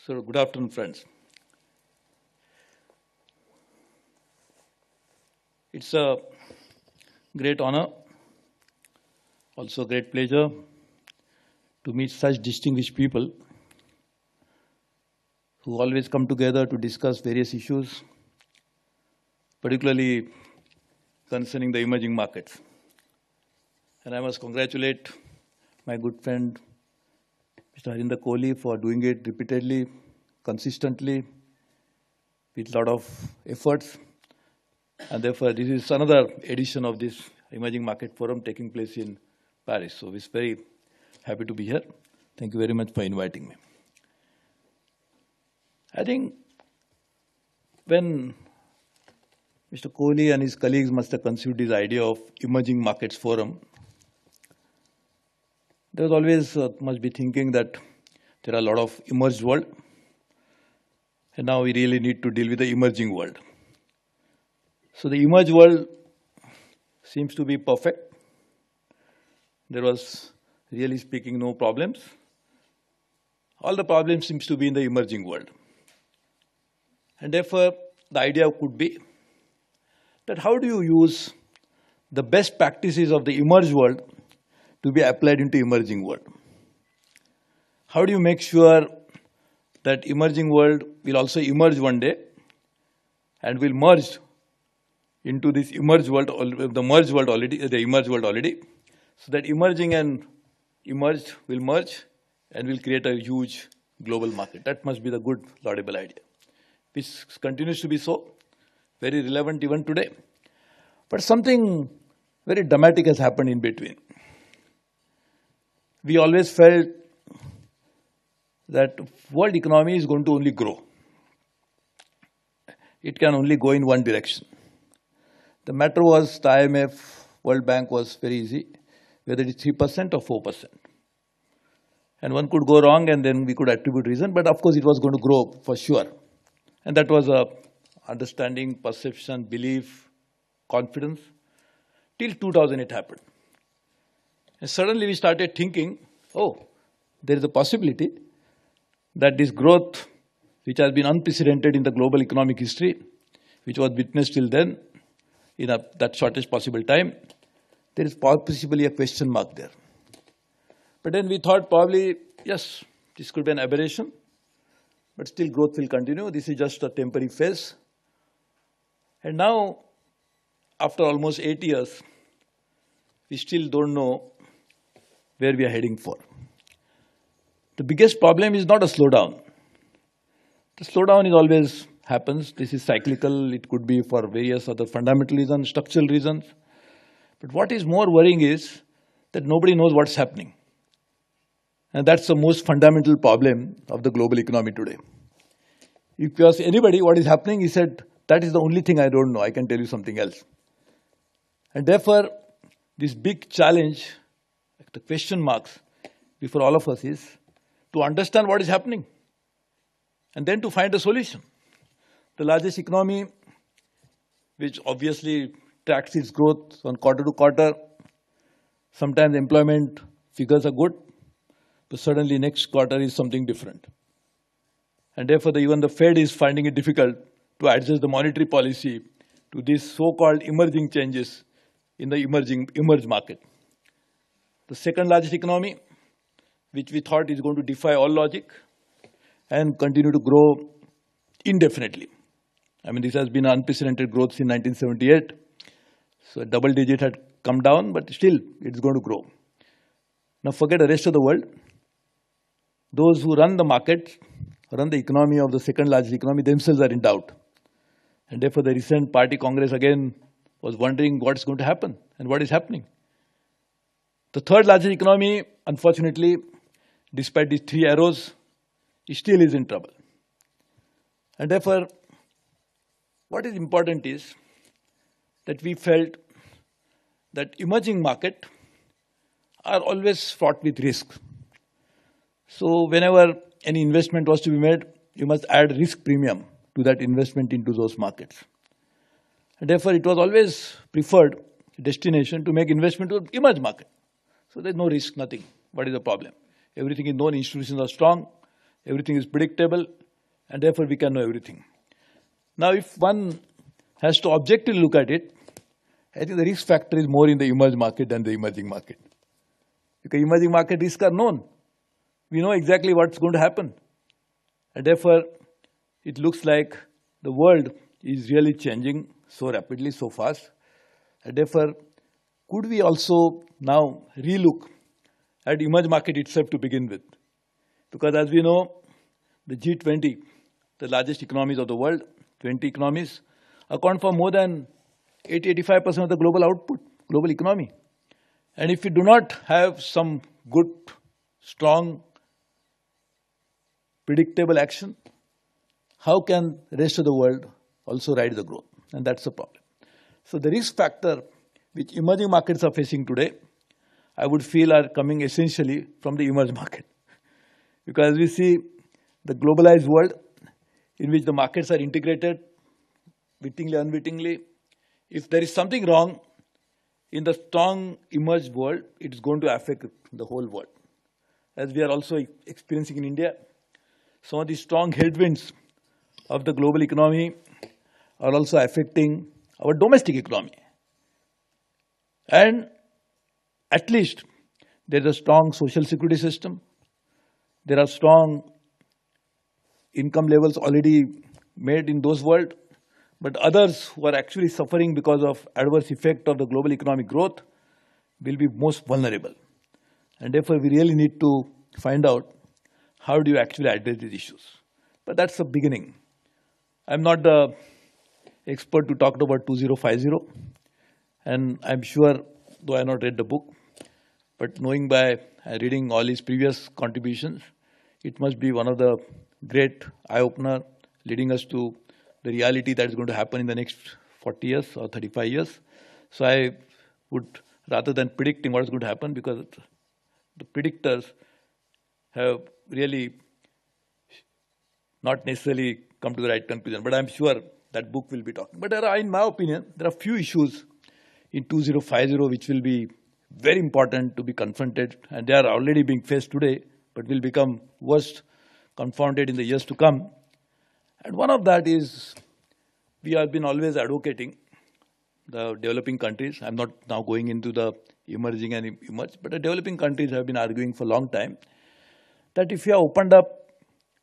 So, good afternoon, friends. It's a great honor, also a great pleasure to meet such distinguished people who always come together to discuss various issues, particularly concerning the emerging markets. And I must congratulate my good friend, Mr. Harinder Kohli, for doing it repeatedly, consistently, with a lot of efforts. And therefore, this is another edition of this Emerging Market Forum taking place in Paris. So, we're very happy to be here. Thank you very much for inviting me. I think when Mr. Kohli and his colleagues must have conceived this idea of Emerging Markets Forum, there was always must be thinking that there are a lot of emerged world, and now we really need to deal with the emerging world. So the emerged world seems to be perfect. There was, really speaking, no problems. All the problems seems to be in the emerging world. And therefore, the idea could be that how do you use the best practices of the emerged world to be applied into emerging world? How do you make sure that emerging world will also emerge one day and will merge into this emerged world, the emerged world already, so that emerging and emerged will merge and will create a huge global market. That must be the good, laudable idea, which continues to be so, very relevant even today. But something very dramatic has happened in between. We always felt that world economy is going to only grow. It can only go in one direction. The matter was the IMF, World Bank was very easy, whether it's 3% or 4%. And one could go wrong and then we could attribute reason, but of course it was going to grow for sure. And that was a understanding, perception, belief, confidence. Till 2000 it happened. And suddenly we started thinking, oh, there is a possibility that this growth, which has been unprecedented in the global economic history, which was witnessed till then, in that shortest possible time, there is possibly a question mark there. But then we thought probably, yes, this could be an aberration, but still growth will continue. This is just a temporary phase. And now, after almost 8 years, we still don't know where we are heading for. The biggest problem is not a slowdown. The slowdown is always happens. This is cyclical. It could be for various other fundamental reasons, structural reasons. But what is more worrying is that nobody knows what's happening. And that's the most fundamental problem of the global economy today. If you ask anybody what is happening, he said, that is the only thing I don't know. I can tell you something else. And therefore, this big challenge, the question marks before all of us is to understand what is happening and then to find a solution. The largest economy, which obviously tracks its growth on quarter to quarter, sometimes employment figures are good, but suddenly next quarter is something different. And therefore, even the Fed is finding it difficult to adjust the monetary policy to these so-called emerging changes in the emerged market. The second largest economy, which we thought is going to defy all logic and continue to grow indefinitely. I mean, this has been unprecedented growth since 1978. So double digit had come down, but still it's going to grow. Now forget the rest of the world. Those who run the market, run the economy of the second largest economy themselves are in doubt. And therefore the recent party congress again was wondering what's going to happen and what is happening. The third largest economy, unfortunately, despite these three arrows, it still is in trouble. And therefore, what is important is that we felt that emerging market are always fraught with risk. So whenever any investment was to be made, you must add risk premium to that investment into those markets. And therefore, it was always preferred destination to make investment to emerging market. So there's no risk, nothing. What is the problem? Everything is known, institutions are strong, everything is predictable, and therefore we can know everything. Now, if one has to objectively look at it, I think the risk factor is more in the emerging market than the emerging market. Because emerging market risks are known. We know exactly what's going to happen. And therefore, it looks like the world is really changing so rapidly, so fast. And therefore, could we also now relook at emerging market itself to begin with? Because as we know, the G20, the largest economies of the world, 20 economies, account for more than 80-85% of the global output, global economy. And if we do not have some good, strong, predictable action, how can the rest of the world also ride the growth? And that's the problem. So the risk factor which emerging markets are facing today, I would feel are coming essentially from the emerging market. Because we see the globalized world in which the markets are integrated, wittingly, unwittingly. If there is something wrong in the strong emerged world, it is going to affect the whole world. As we are also experiencing in India, some of the strong headwinds of the global economy are also affecting our domestic economy. And at least there is a strong social security system. There are strong income levels already made in those world. But others who are actually suffering because of adverse effect of the global economic growth will be most vulnerable. And therefore, we really need to find out how do you actually address these issues. But that's the beginning. I'm not the expert to talk about 2050. And I'm sure, though I have not read the book, but knowing by reading all his previous contributions, it must be one of the great eye-opener leading us to the reality that is going to happen in the next 40 years or 35 years. So I would, rather than predicting what is going to happen, because the predictors have really not necessarily come to the right conclusion. But I'm sure that book will be talking. But in my opinion, there are few issues in 2050 which will be very important to be confronted. And they are already being faced today, but will become worst confronted in the years to come. And one of that is, we have been always advocating the developing countries. I'm not now going into the emerging and emerged, but the developing countries have been arguing for a long time that if you have opened up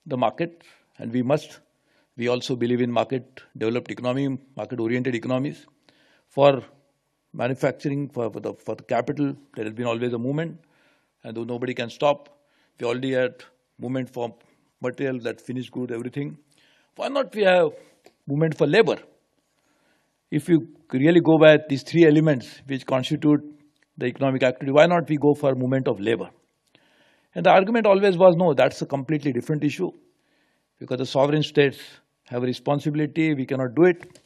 the market, and we also believe in market-developed economy, market-oriented economies, for manufacturing, for the capital, there has been always a movement, and though nobody can stop, we already had movement for material, that finished good, everything. Why not we have movement for labor? If you really go by these three elements which constitute the economic activity, why not we go for movement of labor? And the argument always was, no, that's a completely different issue, because the sovereign states have a responsibility, we cannot do it.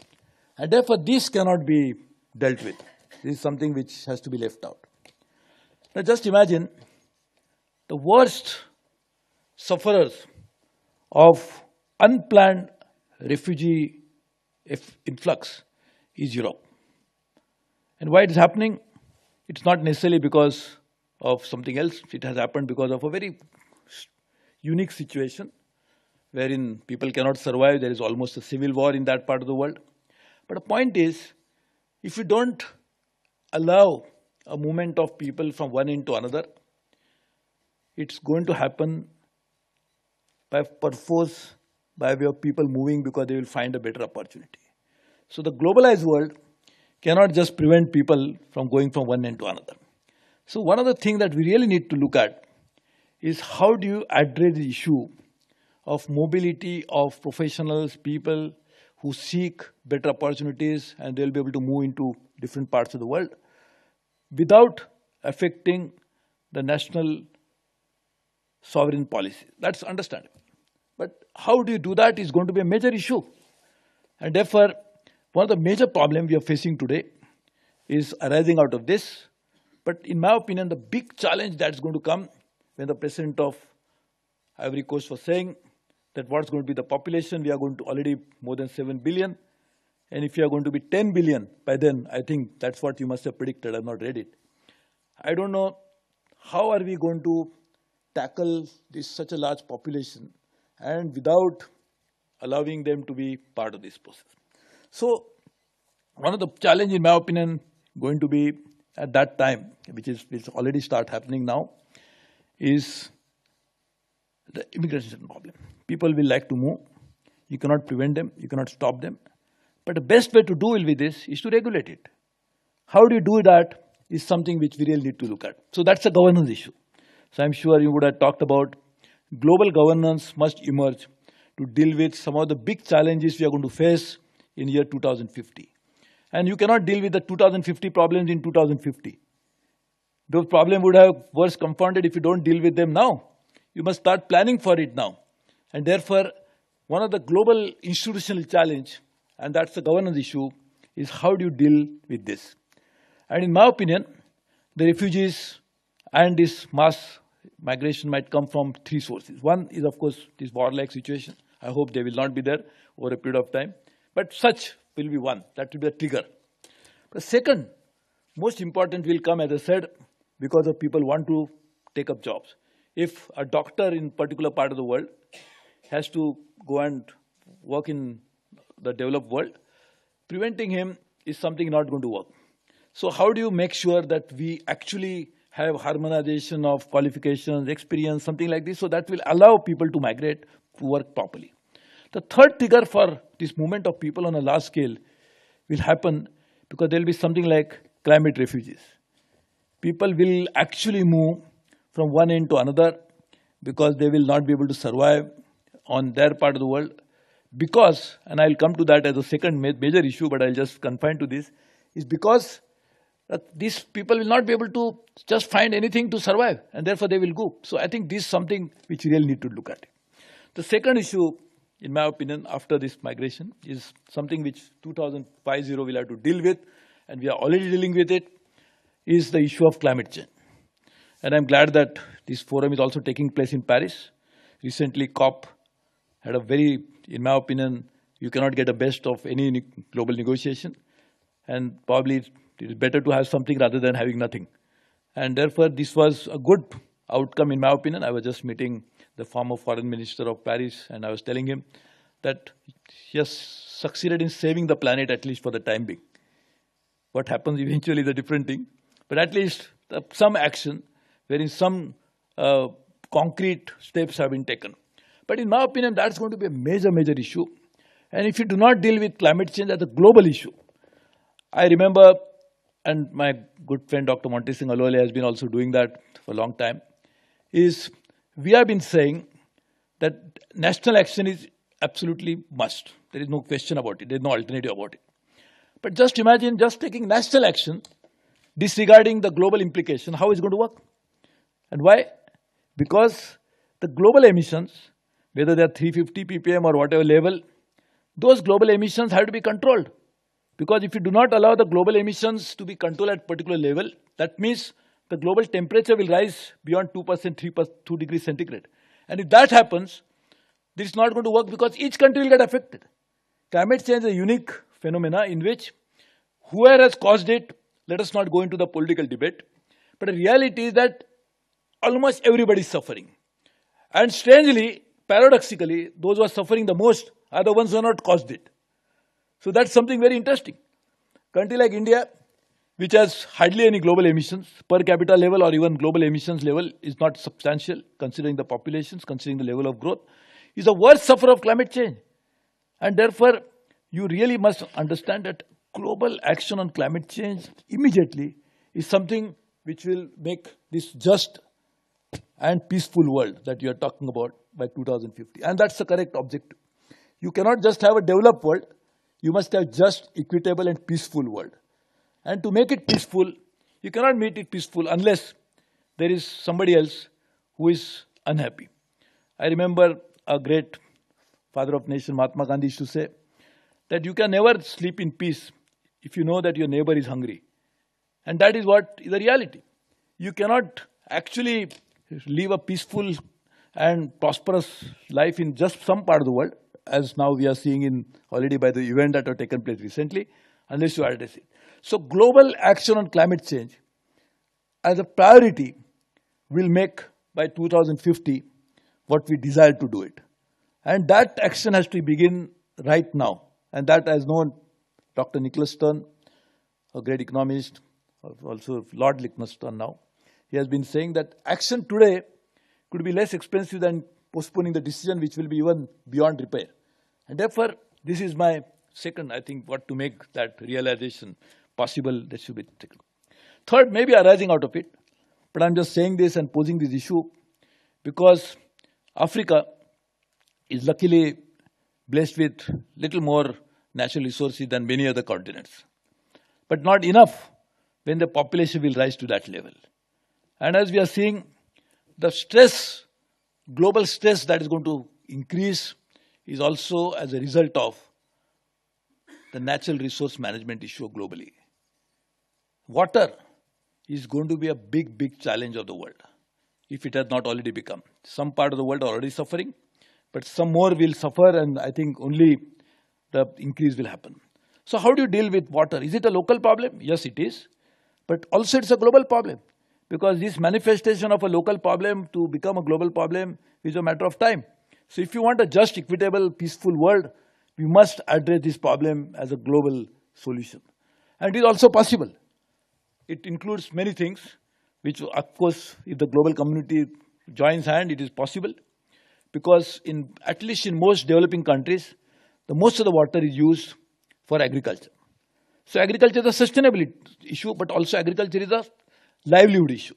And therefore, this cannot be dealt with. This is something which has to be left out. Now just imagine the worst sufferers of unplanned refugee influx is Europe. And why it is happening? It's not necessarily because of something else. It has happened because of a very unique situation wherein people cannot survive. There is almost a civil war in that part of the world. But the point is, if you don't allow a movement of people from one end to another, it's going to happen by perforce, by way of people moving because they will find a better opportunity. So the globalized world cannot just prevent people from going from one end to another. So one of the things that we really need to look at is how do you address the issue of mobility of professionals, people who seek better opportunities, and they'll be able to move into different parts of the world without affecting the national sovereign policy. That's understandable. But how do you do that is going to be a major issue. And therefore, one of the major problems we are facing today is arising out of this. But in my opinion, the big challenge that's going to come when the president of Ivory Coast was saying that what's going to be the population, we are going to already more than 7 billion. And if you are going to be 10 billion by then, I think that's what you must have predicted. I've not read it. I don't know how are we going to tackle this such a large population and without allowing them to be part of this process. So one of the challenge, in my opinion, going to be at that time, which already start happening now, is the immigration problem. People will like to move. You cannot prevent them. You cannot stop them. But the best way to deal with this is to regulate it. How do you do that is something which we really need to look at. So that's a governance issue. So I'm sure you would have talked about global governance must emerge to deal with some of the big challenges we are going to face in year 2050. And you cannot deal with the 2050 problems in 2050. Those problems would have worse compounded if you don't deal with them now. You must start planning for it now. And therefore, one of the global institutional challenge, and that's the governance issue, is how do you deal with this? And in my opinion, the refugees and this mass migration might come from three sources. One is, of course, this war-like situation. I hope they will not be there over a period of time. But such will be one. That will be a trigger. The second, most important, will come, as I said, because of people want to take up jobs. If a doctor in particular part of the world has to go and work in the developed world, preventing him is something not going to work. So how do you make sure that we actually have harmonization of qualifications, experience, something like this, so that will allow people to migrate to work properly? The third trigger for this movement of people on a large scale will happen because there will be something like climate refugees. People will actually move from one end to another because they will not be able to survive on their part of the world. Because, and I'll come to that as a second major issue, but I'll just confine to this, is because these people will not be able to just find anything to survive, and therefore they will go. So I think this is something which we really need to look at. The second issue, in my opinion, after this migration is something which 2050 will have to deal with, and we are already dealing with it, is the issue of climate change. And I'm glad that this forum is also taking place in Paris. Recently, COP had a very, in my opinion, you cannot get the best of any global negotiation. And probably it is better to have something rather than having nothing. And therefore, this was a good outcome, in my opinion. I was just meeting the former foreign minister of Paris, and I was telling him that he has succeeded in saving the planet, at least for the time being. What happens eventually is a different thing. But at least some action, wherein some concrete steps have been taken. But in my opinion, that's going to be a major, major issue. And if you do not deal with climate change as a global issue, I remember, and my good friend Dr. Monty Singh Alwale has been also doing that for a long time, is we have been saying that national action is absolutely must. There is no question about it. There is no alternative about it. But just imagine just taking national action, disregarding the global implication, how is it going to work? And why? Because the global emissions, whether they are 350 ppm or whatever level, those global emissions have to be controlled. Because if you do not allow the global emissions to be controlled at a particular level, that means the global temperature will rise beyond 2%, 2 degrees centigrade. And if that happens, this is not going to work because each country will get affected. Climate change is a unique phenomena in which whoever has caused it, let us not go into the political debate, but the reality is that almost everybody is suffering. And strangely, paradoxically, those who are suffering the most are the ones who have not caused it. So that's something very interesting. Country like India, which has hardly any global emissions, per capita level or even global emissions level is not substantial considering the populations, considering the level of growth, is the worst sufferer of climate change. And therefore, you really must understand that global action on climate change immediately is something which will make this just and peaceful world that you are talking about by 2050. And that's the correct objective. You cannot just have a developed world, you must have just, equitable and peaceful world. And to make it peaceful, you cannot make it peaceful unless there is somebody else who is unhappy. I remember a great father of nation, Mahatma Gandhi, used to say that you can never sleep in peace if you know that your neighbor is hungry. And that is what is the reality. You cannot actually live a peaceful and prosperous life in just some part of the world, as now we are seeing in already by the event that have taken place recently, unless you address it. So global action on climate change as a priority will make by 2050 what we desire to do it. And that action has to begin right now. And that, as known, Dr. Nicholas Stern, a great economist, also Lord Nicholas Stern now, he has been saying that action today could be less expensive than postponing the decision, which will be even beyond repair. And therefore, this is my second, I think, what to make that realization possible, that should be taken. Third, maybe arising out of it, but I'm just saying this and posing this issue because Africa is luckily blessed with little more natural resources than many other continents. But not enough when the population will rise to that level. And as we are seeing, the stress, global stress that is going to increase is also as a result of the natural resource management issue globally. Water is going to be a big, big challenge of the world, if it has not already become. Some part of the world are already suffering, but some more will suffer, and I think only the increase will happen. So how do you deal with water? Is it a local problem? Yes, it is. But also it's a global problem, because this manifestation of a local problem to become a global problem is a matter of time. So if you want a just, equitable, peaceful world, we must address this problem as a global solution. And it is also possible. It includes many things, which of course, if the global community joins hand, it is possible. Because at least in most developing countries, the most of the water is used for agriculture. So agriculture is a sustainability issue, but also agriculture is a livelihood issue.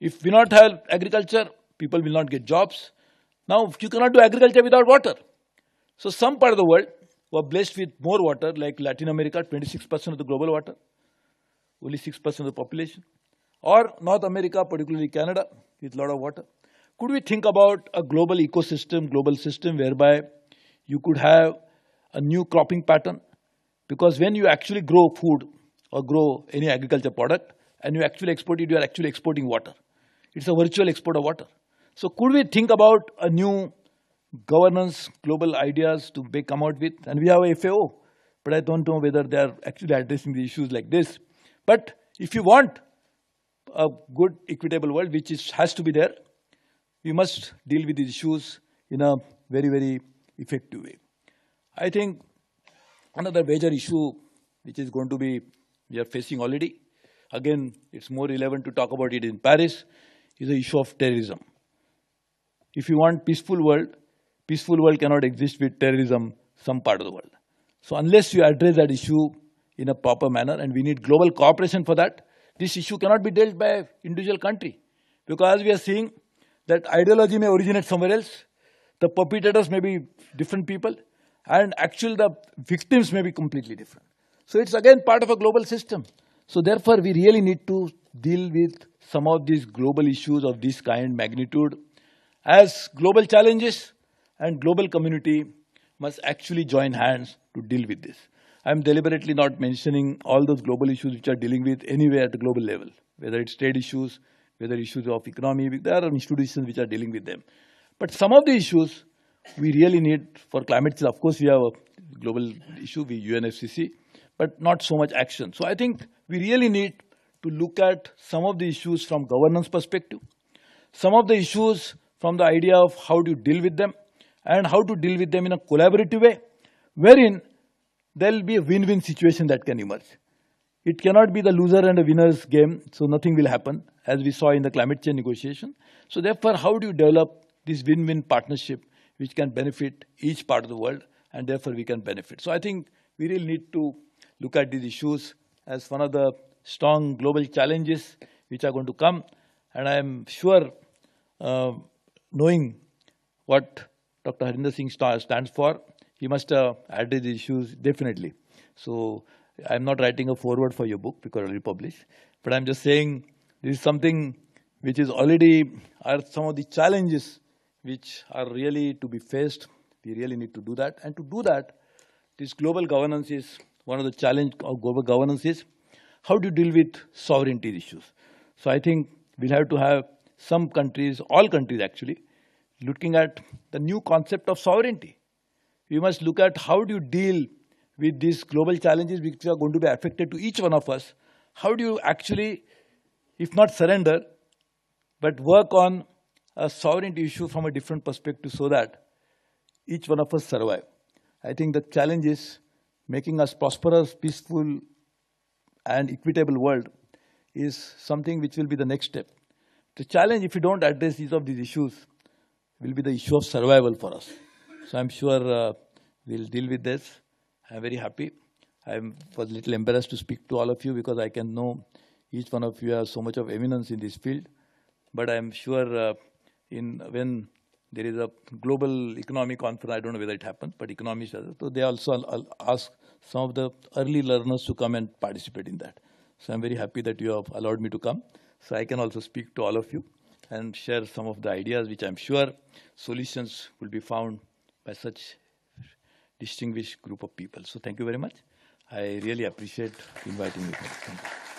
If we not have agriculture, people will not get jobs. Now, you cannot do agriculture without water. So some part of the world were blessed with more water, like Latin America, 26% of the global water, only 6% of the population. Or North America, particularly Canada, with a lot of water. Could we think about a global ecosystem, global system, whereby you could have a new cropping pattern? Because when you actually grow food or grow any agriculture product and you actually export it, you are actually exporting water. It's a virtual export of water. So could we think about a new governance, global ideas to come out with? And we have a FAO, but I don't know whether they are actually addressing the issues like this. But if you want a good, equitable world, which has to be there, we must deal with these issues in a very, very effective way. I think another major issue which is going to be, we are facing already, again, it's more relevant to talk about it in Paris, is the issue of terrorism. If you want peaceful world cannot exist with terrorism some part of the world. So unless you address that issue in a proper manner, and we need global cooperation for that, this issue cannot be dealt by individual country. Because as we are seeing, that ideology may originate somewhere else, the perpetrators may be different people, and actually the victims may be completely different. So it's again part of a global system. So therefore we really need to deal with some of these global issues of this kind, magnitude, as global challenges, and global community must actually join hands to deal with this. I'm deliberately not mentioning all those global issues which are dealing with anywhere at the global level, whether it's trade issues, whether issues of economy, there are institutions which are dealing with them. But some of the issues we really need for climate change. Of course, we have a global issue, we UNFCCC, but not so much action. So I think we really need to look at some of the issues from governance perspective, some of the issues from the idea of how do you deal with them, and how to deal with them in a collaborative way, wherein there will be a win-win situation that can emerge. It cannot be the loser and the winner's game, so nothing will happen, as we saw in the climate change negotiation. So therefore, how do you develop this win-win partnership which can benefit each part of the world, and therefore we can benefit. So I think we really need to look at these issues as one of the strong global challenges which are going to come. And I am sure, knowing what Dr. Harinder Singh stands for, he must address these issues definitely. So I'm not writing a foreword for your book because already published, but I'm just saying this is something which is already are some of the challenges which are really to be faced. We really need to do that. And to do that, this global governance is one of the challenges of global governance is how do you deal with sovereignty issues. So I think we'll have to have some countries, all countries actually, looking at the new concept of sovereignty. We must look at how do you deal with these global challenges which are going to be affected to each one of us. How do you actually, if not surrender, but work on a sovereignty issue from a different perspective so that each one of us survive. I think the challenge is making us prosperous, peaceful, and equitable world is something which will be the next step. The challenge, if you don't address each of these issues, will be the issue of survival for us. So I'm sure we'll deal with this. I'm very happy. I was a little embarrassed to speak to all of you because I can know each one of you has so much of eminence in this field. But I'm sure when there is a global economic conference, I don't know whether it happens, but economists, so they also ask some of the early learners to come and participate in that. So I'm very happy that you have allowed me to come. So I can also speak to all of you and share some of the ideas which I'm sure solutions will be found by such distinguished group of people. So thank you very much. I really appreciate inviting me. Thank you.